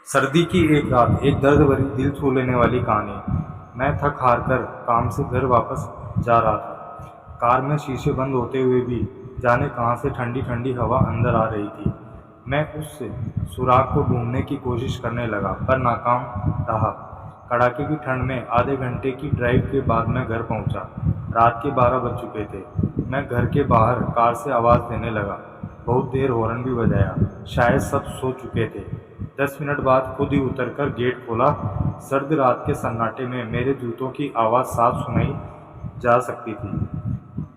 सर्दी की एक रात, एक दर्द भरी दिल छू लेने वाली कहानी। मैं थक हार कर काम से घर वापस जा रहा था। कार में शीशे बंद होते हुए भी जाने कहाँ से ठंडी ठंडी हवा अंदर आ रही थी। मैं उस सुराग को ढूंढने की कोशिश करने लगा, पर नाकाम रहा। कड़ाके की ठंड में आधे घंटे की ड्राइव के बाद मैं घर पहुंचा। रात के 12 बज चुके थे। मैं घर के बाहर कार से आवाज़ देने लगा। बहुत देर हॉर्न भी बजाया। शायद सब सो चुके थे। 10 मिनट बाद खुद ही उतरकर गेट खोला। सर्द रात के सन्नाटे में मेरे जूतों की आवाज़ साफ सुनाई जा सकती थी।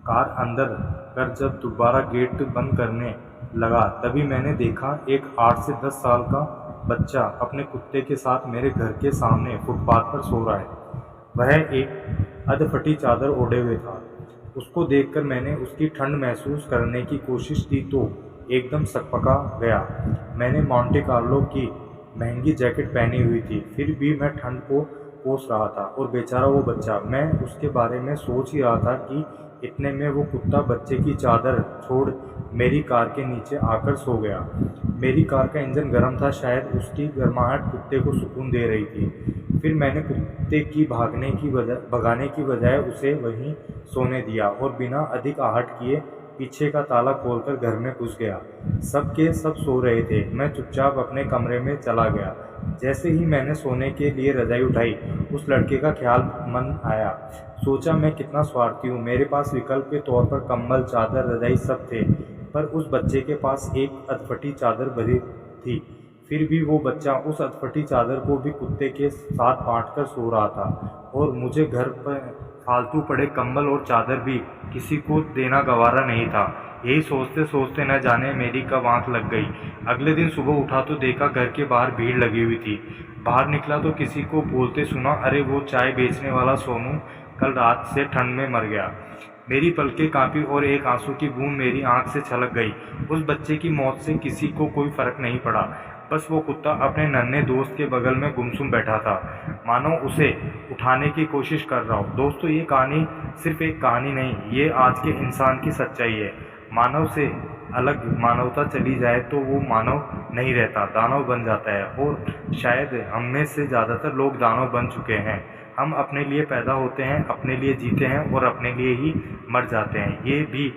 कार अंदर कर जब दोबारा गेट बंद करने लगा, तभी मैंने देखा एक 8 से 10 साल का बच्चा अपने कुत्ते के साथ मेरे घर के सामने फुटपाथ पर सो रहा है। वह एक अधफटी चादर ओढ़े हुए था। उसको देखकर मैंने उसकी ठंड महसूस करने की कोशिश की तो एकदम सकपका गया। मैंने मोंटे कार्लो की महंगी जैकेट पहनी हुई थी, फिर भी मैं ठंड को कोस रहा था। और बेचारा वो बच्चा, मैं उसके बारे में सोच ही रहा था कि इतने में वो कुत्ता बच्चे की चादर छोड़ मेरी कार के नीचे आकर सो गया। मेरी कार का इंजन गर्म था, शायद उसकी गर्माहट कुत्ते को सुकून दे रही थी। फिर मैंने कुत्ते की भगाने की बजाय उसे वहीं सोने दिया और बिना अधिक आहट किए पीछे का ताला खोलकर घर में घुस गया। सब के सब सो रहे थे। मैं चुपचाप अपने कमरे में चला गया। जैसे ही मैंने सोने के लिए रजाई उठाई, उस लड़के का ख्याल मन आया। सोचा, मैं कितना स्वार्थी हूँ। मेरे पास विकल्प के तौर पर कंबल, चादर, रजाई सब थे, पर उस बच्चे के पास एक अधफटी चादर भरी थी। फिर भी वो बच्चा उस अधफटी चादर को भी कुत्ते के साथ बांटकर सो रहा था, और मुझे घर पर फालतू पड़े कंबल और चादर भी किसी को देना गवारा नहीं था। यही सोचते सोचते न जाने मेरी कब आंख लग गई। अगले दिन सुबह उठा तो देखा घर के बाहर भीड़ लगी हुई थी। बाहर निकला तो किसी को बोलते सुना, अरे वो चाय बेचने वाला सोनू कल रात से ठंड में मर गया। मेरी पलकें कांपी और एक आंसू की बूंद मेरी आंख से छलक गई। उस बच्चे की मौत से किसी को कोई फर्क नहीं पड़ा, बस वो कुत्ता अपने नन्हे दोस्त के बगल में गुमसुम बैठा था, मानो उसे उठाने की कोशिश कर रहा हो। दोस्तों, ये कहानी सिर्फ एक कहानी नहीं, ये आज के इंसान की सच्चाई है। मानव से अलग मानवता चली जाए तो वो मानव नहीं रहता, दानव बन जाता है। और शायद हम में से ज़्यादातर लोग दानव बन चुके हैं। हम अपने लिए पैदा होते हैं, अपने लिए जीते हैं और अपने लिए ही मर जाते हैं। ये भी